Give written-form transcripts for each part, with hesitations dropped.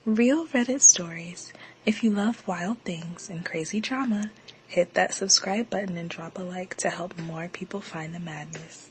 Real Reddit stories. If you love wild things and crazy drama, hit that subscribe button and drop a like to help more people find the madness.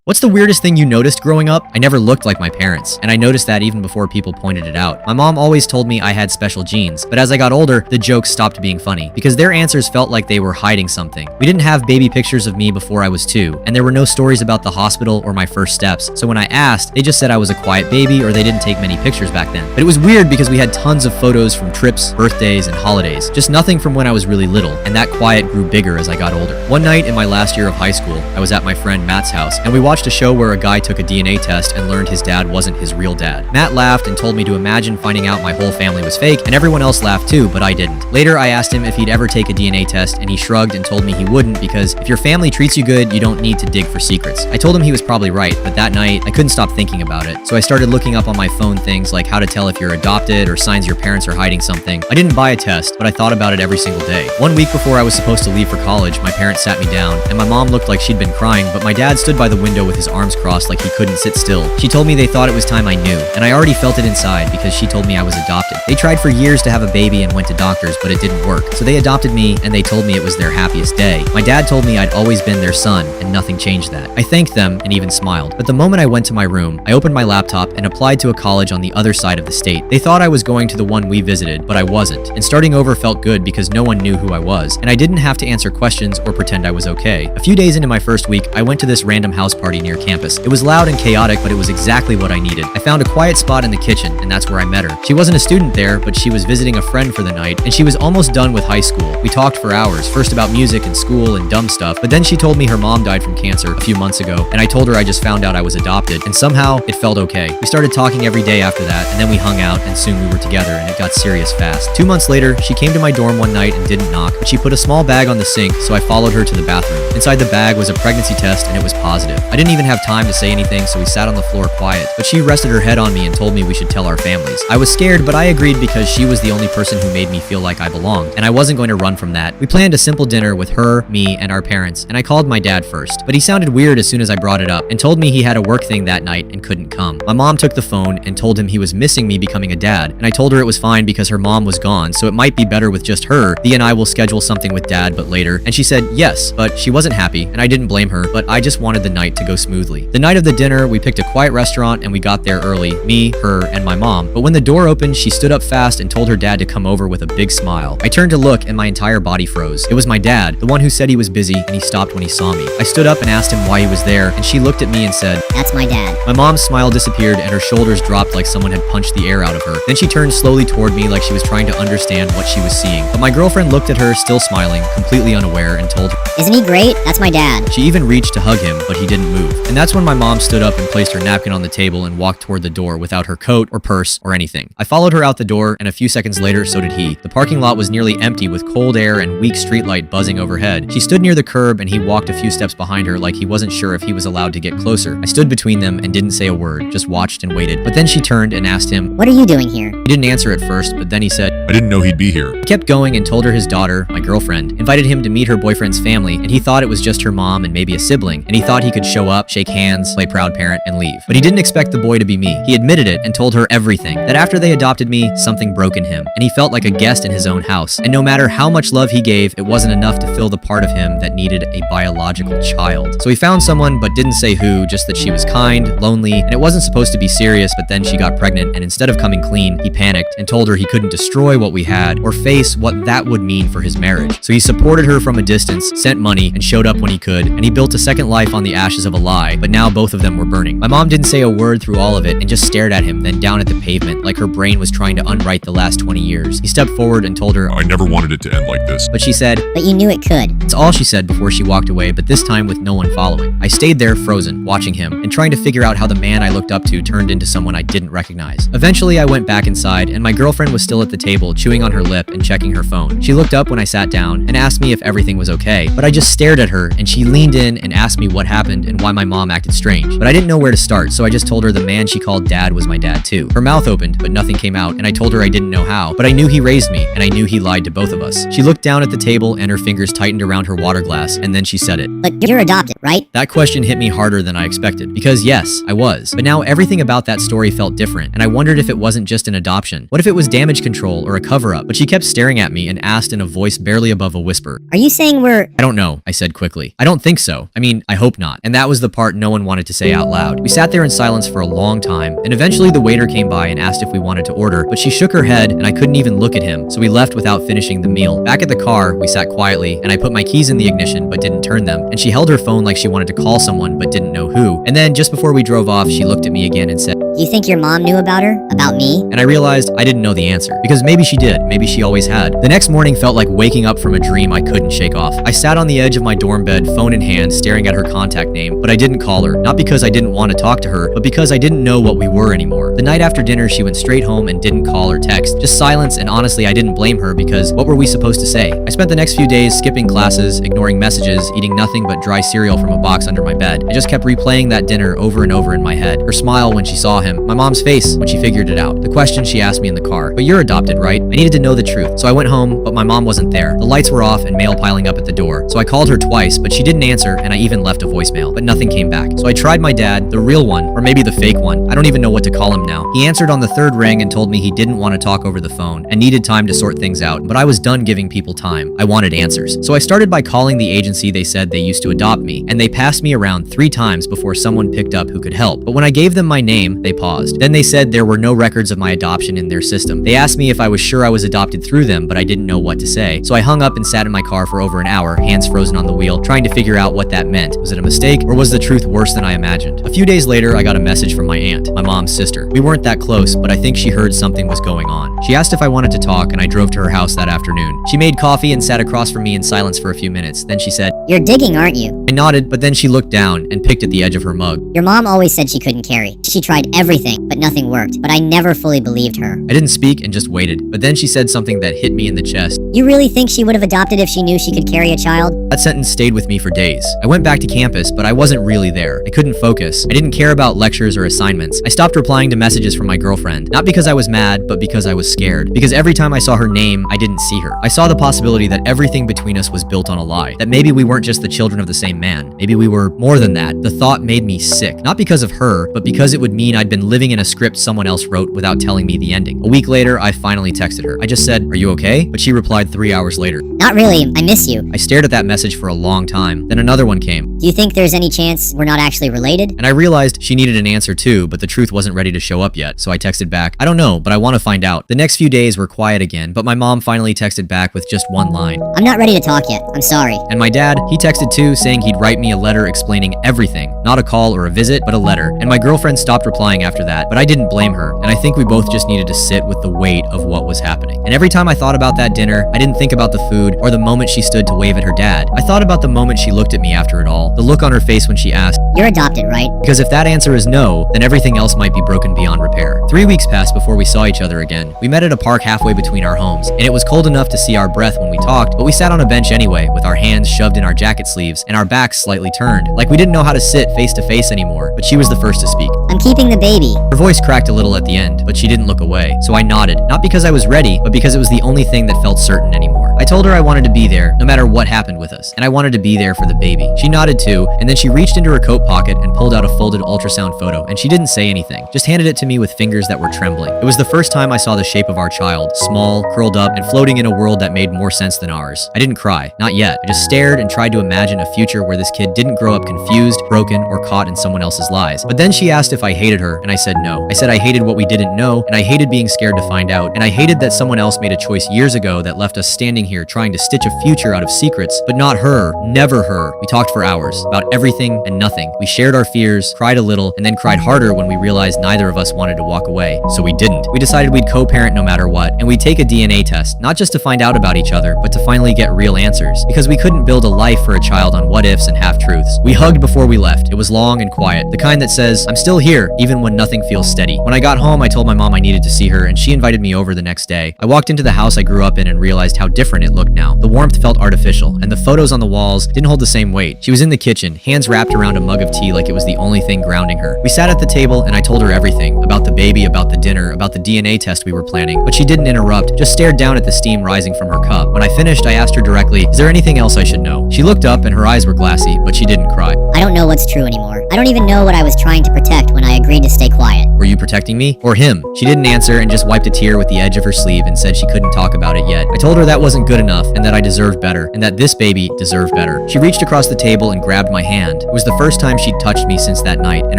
What's the weirdest thing you noticed growing up? I never looked like my parents, and I noticed that even before people pointed it out. My mom always told me I had special genes, but as I got older, the jokes stopped being funny, because their answers felt like they were hiding something. We didn't have baby pictures of me before I was 2, and there were no stories about the hospital or my first steps, so when I asked, they just said I was a quiet baby or they didn't take many pictures back then. But it was weird because we had tons of photos from trips, birthdays, and holidays, just nothing from when I was really little, and that quiet grew bigger as I got older. One night in my last year of high school, I was at my friend Matt's house, and we watched a show where a guy took a DNA test and learned his dad wasn't his real dad. Matt laughed and told me to imagine finding out my whole family was fake, and everyone else laughed too, but I didn't. Later, I asked him if he'd ever take a DNA test, and he shrugged and told me he wouldn't because if your family treats you good, you don't need to dig for secrets. I told him he was probably right, but that night, I couldn't stop thinking about it, so I started looking up on my phone things like how to tell if you're adopted or signs your parents are hiding something. I didn't buy a test, but I thought about it every single day. 1 week before I was supposed to leave for college, my parents sat me down, and my mom looked like she'd been crying, but my dad stood by the window with his arms crossed like he couldn't sit still. She told me they thought it was time I knew, and I already felt it inside because she told me I was adopted. They tried for years to have a baby and went to doctors, but it didn't work. So they adopted me, and they told me it was their happiest day. My dad told me I'd always been their son, and nothing changed that. I thanked them and even smiled. But the moment I went to my room, I opened my laptop and applied to a college on the other side of the state. They thought I was going to the one we visited, but I wasn't. And starting over felt good because no one knew who I was, and I didn't have to answer questions or pretend I was okay. A few days into my first week, I went to this random house party near campus. It was loud and chaotic, but it was exactly what I needed. I found a quiet spot in the kitchen, and that's where I met her. She wasn't a student there, but she was visiting a friend for the night, and she was almost done with high school. We talked for hours, first about music and school and dumb stuff, but then she told me her mom died from cancer a few months ago, and I told her I just found out I was adopted, and somehow it felt okay. We started talking every day after that, and then we hung out, and soon we were together, and it got serious fast. 2 months later, she came to my dorm one night and didn't knock, but she put a small bag on the sink, so I followed her to the bathroom. Inside the bag was a pregnancy test, and it was positive. I didn't even have time to say anything, so we sat on the floor quiet, but she rested her head on me and told me we should tell our families. I was scared, but I agreed because she was the only person who made me feel like I belonged, and I wasn't going to run from that. We planned a simple dinner with her, me, and our parents, and I called my dad first, but he sounded weird as soon as I brought it up and told me he had a work thing that night and couldn't come. My mom took the phone and told him he was missing me becoming a dad, and I told her it was fine because her mom was gone, so it might be better with just her. Thea and I will schedule something with dad, but later, and she said yes, but she wasn't happy, and I didn't blame her, but I just wanted the night to go smoothly. The night of the dinner, we picked a quiet restaurant and we got there early, me, her, and my mom, but when the door opened, she stood up fast and told her dad to come over with a big smile. I turned to look and my entire body froze. It was my dad, the one who said he was busy, and he stopped when he saw me. I stood up and asked him why he was there, and she looked at me and said, "That's my dad." My mom's smile disappeared and her shoulders dropped like someone had punched the air out of her. Then she turned slowly toward me like she was trying to understand what she was seeing. But my girlfriend looked at her, still smiling, completely unaware, and told her, "Isn't he great? That's my dad." She even reached to hug him, but he didn't move. And that's when my mom stood up and placed her napkin on the table and walked toward the door without her coat or purse or anything. I followed her out the door, and a few seconds later, so did he. The parking lot was nearly empty with cold air and weak streetlight buzzing overhead. She stood near the curb, and he walked a few steps behind her like he wasn't sure if he was allowed to get closer. I stood between them and didn't say a word, just watched and waited. But then she turned and asked him, "What are you doing here?" He didn't answer at first, but then he said, "I didn't know he'd be here." He kept going and told her his daughter, my girlfriend, invited him to meet her boyfriend's family, and he thought it was just her mom and maybe a sibling, and he thought he could show up, shake hands, play proud parent, and leave. But he didn't expect the boy to be me. He admitted it and told her everything, that after they adopted me, something broke in him, and he felt like a guest in his own house, and no matter how much love he gave, it wasn't enough to fill the part of him that needed a biological child. So he found someone, but didn't say who, just that she was kind, lonely, and it wasn't supposed to be serious, but then she got pregnant, and instead of coming clean, he panicked and told her he couldn't destroy what we had or face what that would mean for his marriage. So he supported her from a distance, sent money, and showed up when he could, and he built a second life on the ashes of a lie, but now both of them were burning. My mom didn't say a word through all of it and just stared at him, then down at the pavement, like her brain was trying to unwrite the last 20 years. He stepped forward and told her, "I never wanted it to end like this." but she said, "But you knew it could." That's all she said before she walked away, but this time with no one following. I stayed there frozen, watching him, and trying to figure out how the man I looked up to turned into someone I didn't recognize. Eventually, I went back inside, and my girlfriend was still at the table, chewing on her lip and checking her phone. She looked up when I sat down and asked me if everything was okay, but I just stared at her, and she leaned in and asked me what happened and why why my mom acted strange, but I didn't know where to start, so I just told her the man she called dad was my dad too. Her mouth opened, but nothing came out, and I told her I didn't know how, but I knew he raised me, and I knew he lied to both of us. She looked down at the table, and her fingers tightened around her water glass, and then she said it. But you're adopted, right? That question hit me harder than I expected, because yes, I was. But now everything about that story felt different, and I wondered if it wasn't just an adoption. What if it was damage control or a cover-up? But she kept staring at me and asked in a voice barely above a whisper. Are you saying we're... I don't know, I said quickly. I don't think so. I mean, I hope not. And that was the part no one wanted to say out loud. We sat there in silence for a long time, and eventually the waiter came by and asked if we wanted to order, but she shook her head and I couldn't even look at him, so we left without finishing the meal. Back at the car, we sat quietly, and I put my keys in the ignition but didn't turn them, and she held her phone like she wanted to call someone but didn't know who. And then, just before we drove off, she looked at me again and said, Do you think your mom knew about her? About me? and I realized I didn't know the answer. Because maybe she did, maybe she always had. The next morning felt like waking up from a dream I couldn't shake off. I sat on the edge of my dorm bed, phone in hand, staring at her contact name, but I didn't call her. Not because I didn't want to talk to her, but because I didn't know what we were anymore. The night after dinner, she went straight home and didn't call or text. Just silence, and honestly, I didn't blame her because what were we supposed to say? I spent the next few days skipping classes, ignoring messages, eating nothing but dry cereal from a box under my bed. I just kept replaying that dinner over and over in my head. Her smile when she saw him, my mom's face when she figured it out, the question she asked me in the car. But you're adopted, right? I needed to know the truth. So I went home, but my mom wasn't there. The lights were off and mail piling up at the door. So I called her twice, but she didn't answer, and I even left a voicemail, but nothing came back. So I tried my dad, the real one, or maybe the fake one. I don't even know what to call him now. He answered on the third ring and told me he didn't want to talk over the phone and needed time to sort things out, but I was done giving people time. I wanted answers. So I started by calling the agency they said they used to adopt me, and they passed me around 3 times before someone picked up who could help. But when I gave them my name, they paused. Then they said there were no records of my adoption in their system. They asked me if I was sure I was adopted through them, but I didn't know what to say. So I hung up and sat in my car for over an hour, hands frozen on the wheel, trying to figure out what that meant. Was it a mistake, or was the truth worse than I imagined? A few days later, I got a message from my aunt, my mom's sister. We weren't that close, but I think she heard something was going on. She asked if I wanted to talk, and I drove to her house that afternoon. She made coffee and sat across from me in silence for a few minutes. Then she said, You're digging, aren't you? I nodded, but then she looked down and picked at the edge of her mug. Your mom always said she couldn't carry. She tried everything, but nothing worked. But I never fully believed her. I didn't speak and just waited, but then she said something that hit me in the chest. You really think she would have adopted if she knew she could carry a child? That sentence stayed with me for days. I went back to campus, but I wasn't really there. I couldn't focus. I didn't care about lectures or assignments. I stopped replying to messages from my girlfriend, not because I was mad, but because I was scared. Because every time I saw her name, I didn't see her. I saw the possibility that everything between us was built on a lie. That maybe we weren't just the children of the same man. Maybe we were more than that. The thought made me sick. Not because of her, but because it would mean I'd been living in a script someone else wrote without telling me the ending. A week later, I finally texted her. I just said, "Are you okay?" But she replied 3 hours later. Not really. I miss you. I stared at that message for a long time. Then another one came. Do you think there's any chance we're not actually related? And I realized she needed an answer too, but the truth wasn't ready to show up yet. So I texted back, "I don't know, but I want to find out." The next few days were quiet again, but my mom finally texted back with just one line. I'm not ready to talk yet. I'm sorry. And my dad, he texted too, saying he'd write me a letter explaining everything. Not a call or a visit, but a letter. And my girlfriend stopped replying after that, but I didn't blame her. And I think we both just needed to sit with the weight of what was happening. And every time I thought about that dinner, I didn't think about the food or the moment she stood to wave at her dad. I thought about the moment she looked at me after it all, the look on her face when she asked, You're adopted, right? because if that answer is no, then everything else might be broken beyond repair. 3 weeks passed before we saw each other again. We met at a park halfway between our homes, and it was cold enough to see our breath when we talked, but we sat on a bench anyway, with our hands shoved in our jacket sleeves and our backs slightly turned, like we didn't know how to sit face to face anymore, but she was the first to speak. I'm keeping the baby. Her voice cracked a little at the end, but she didn't look away, so I nodded, not because I was ready, but because it was the only thing that felt certain anymore. I told her I wanted to be there, no matter what happened with us, and I wanted to be there for the baby. She nodded too, and then she reached into her coat pocket and pulled out a folded ultrasound photo, and she didn't say anything, just handed it to me with fingers that were trembling. It was the first time I saw the shape of our child, small, curled up, and floating in a world that made more sense than ours. I didn't cry, not yet. I just stared and tried to imagine a future where this kid didn't grow up confused, broken, or caught in someone else's lies. But then she asked if I hated her, and I said no. I said I hated what we didn't know, and I hated being scared to find out, and I hated that someone else made a choice years ago that left us standing here trying to stitch a future out of secrets, but not her, never her. We talked for hours about everything and nothing. We shared our fears, cried a little, and then cried harder when we realized neither of us wanted to walk away. So we didn't. We decided we'd co-parent no matter what, and we'd take a DNA test, not just to find out about each other, but to finally get real answers, because we couldn't build a life for a child on what-ifs and half-truths. We hugged before we left. It was long and quiet, the kind that says, I'm still here, even when nothing feels steady. When I got home, I told my mom I needed to see her, and she invited me over the next day. I walked into the house I grew up in and realized realized how different it looked now. The warmth felt artificial, and the photos on the walls didn't hold the same weight. She was in the kitchen, hands wrapped around a mug of tea like it was the only thing grounding her. We sat at the table, and I told her everything. About the baby, about the dinner, about the DNA test we were planning. But she didn't interrupt, just stared down at the steam rising from her cup. When I finished, I asked her directly, "Is there anything else I should know?" She looked up, and her eyes were glassy, but she didn't cry. I don't know what's true anymore. I don't even know what I was trying to protect when I agreed to stay quiet. Were you protecting me? Or him? She didn't answer and just wiped a tear with the edge of her sleeve and said she couldn't talk about it yet. I told her that wasn't good enough and that I deserved better and that this baby deserved better. She reached across the table and grabbed my hand. It was the first time she'd touched me since that night, and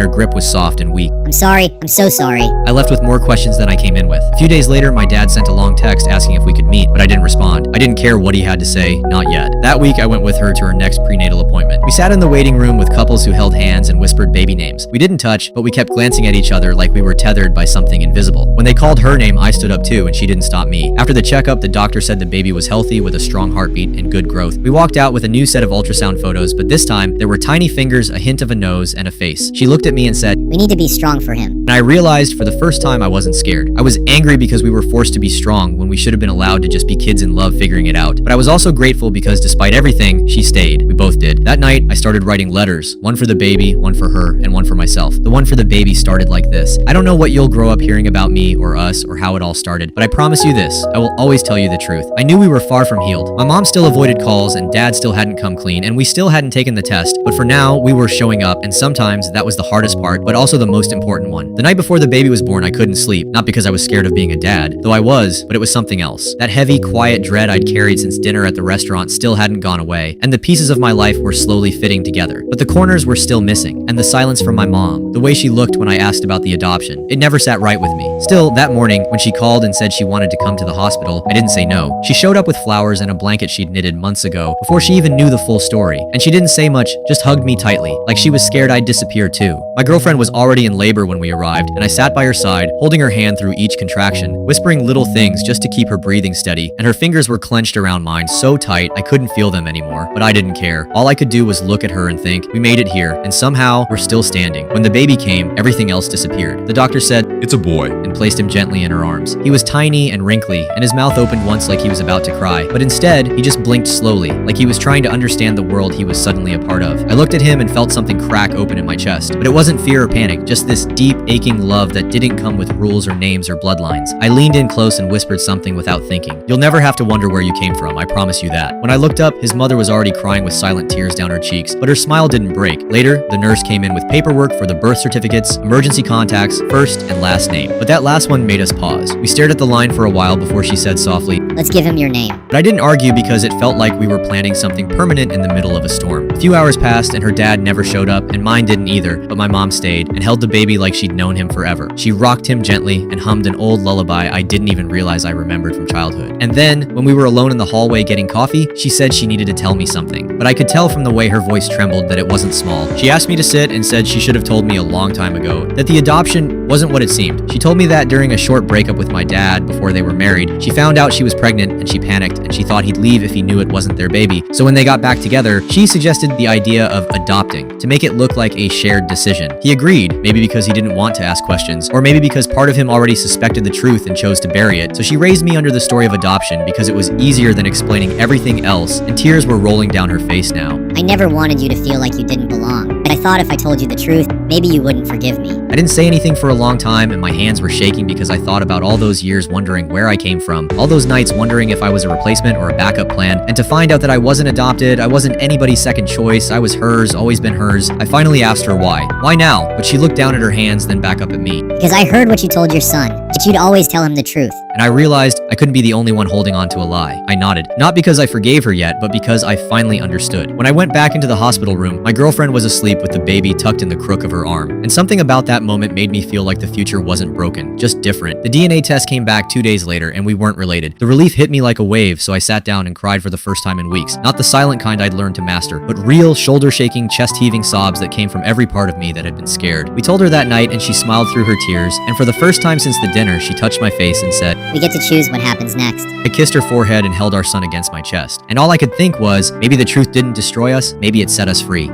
her grip was soft and weak. I'm sorry. I'm so sorry. I left with more questions than I came in with. A few days later, my dad sent a long text asking if we could meet, but I didn't respond. I didn't care what he had to say, not yet. That week, I went with her to her next prenatal appointment. We sat in the waiting room with couples who held hands and whispered baby names. We didn't touch, but we kept glancing at each other like we were tethered by something invisible. When they called her name, I stood up too, and she didn't stop me. After the checkup, the doctor said the baby was healthy with a strong heartbeat and good growth. We walked out with a new set of ultrasound photos, but this time, there were tiny fingers, a hint of a nose, and a face. She looked at me and said, We need to be strong for him. and I realized for the first time I wasn't scared. I was angry because we were forced to be strong when we should have been allowed to just be kids in love figuring it out. But I was also grateful because despite everything, she stayed. We both did. That night, I started writing letters. One for the baby, one for her, and one for myself. The one for the baby started like this. I don't know what you'll grow up hearing about me or us or how it all started, but I promise you this, I will always tell you the truth. I knew we were far from healed. My mom still avoided calls and dad still hadn't come clean and we still hadn't taken the test, but for now, we were showing up and sometimes that was the hardest part, but also the most important one. The night before the baby was born, I couldn't sleep, not because I was scared of being a dad, though I was, but it was something else. That heavy, quiet dread I'd carried since dinner at the restaurant still hadn't gone away, and the pieces of my life were slowly fitting together. But the corners were still missing, and the silence from my mom, the way she looked when I asked about the adoption, it never sat right with me. Still, that morning, when she called and said she wanted to come to the hospital, I didn't say no. She showed up with flowers and a blanket she'd knitted months ago, before she even knew the full story, and she didn't say much, just hugged me tightly, like she was scared I'd disappear too. My girlfriend was already in labor when we arrived, and I sat by her side, holding her hand through each contraction, whispering little things just to keep her breathing steady, and her fingers were clenched around mine so tight I couldn't feel them anymore, but I didn't care. All I could do was look at her and think, we made it here, and somehow we're still standing. When the baby came, everything else disappeared. The doctor said, It's a boy. and placed him gently in her arms. He was tiny and wrinkly, and his mouth opened once like he was about to cry, but instead, he just blinked slowly, like he was trying to understand the world he was suddenly a part of. I looked at him and felt something crack open in my chest, but it wasn't fear or panic, just this deep, aching love that didn't come with rules or names or bloodlines. I leaned in close and whispered something without thinking. You'll never have to wonder where you came from, I promise you that. When I looked up, his mother was already crying with silent tears down her cheeks, but her smile didn't break. Later, the nurse came in with paperwork for the birth certificates, emergency contacts, first and last name. But that last one made us pause. We stared at the line for a while before she said softly, Let's give him your name. but I didn't argue because it felt like we were planning something permanent in the middle of a storm. A few hours passed and her dad never showed up and mine didn't either, but my mom stayed and held the baby like she'd known him forever. She rocked him gently and hummed an old lullaby I didn't even realize I remembered from childhood. And then, when we were alone in the hallway getting coffee, she said she needed to tell me something. But I could tell from the way her voice trembled that it wasn't small. She asked me to sit and said she should have told me a long time ago that the adoption wasn't what it seemed. She told me that during a short breakup with my dad before they were married, she found out she was pregnant and she panicked and she thought he'd leave if he knew it wasn't their baby. So when they got back together, she suggested the idea of adopting to make it look like a shared decision. He agreed, maybe because he didn't want to ask questions, or maybe because part of him already suspected the truth and chose to bury it. So she raised me under the story of adoption because it was easier than explaining everything else, and tears were rolling down her face now. I never wanted you to feel like you didn't belong, but I thought if I told you the truth, maybe you wouldn't forgive me. I didn't say anything for a long time and my hands were shaking because I thought about all those years wondering where I came from, all those nights wondering if I was a replacement or a backup plan, and to find out that I wasn't adopted, I wasn't anybody's second choice, I was hers, always been hers. I finally asked her why. Why now? But she looked down at her hands, then back up at me. Because I heard what you told your son, that you'd always tell him the truth. And I realized I couldn't be the only one holding on to a lie. I nodded. Not because I forgave her yet, but because I finally understood. When I went back into the hospital room, my girlfriend was asleep with the baby tucked in the crook of her arm. And something about that moment made me feel like the future wasn't broken, just different. The DNA test came back 2 days later, and we weren't related. The relief hit me like a wave, so I sat down and cried for the first time in weeks. Not the silent kind I'd learned to master, but real, shoulder-shaking, chest-heaving sobs that came from every part of me that had been scared. We told her that night, and she smiled through her tears, and for the first time since the dinner, she touched my face and said, We get to choose what happens next. I kissed her forehead and held our son against my chest. And all I could think was, maybe the truth didn't destroy us, maybe it set us free.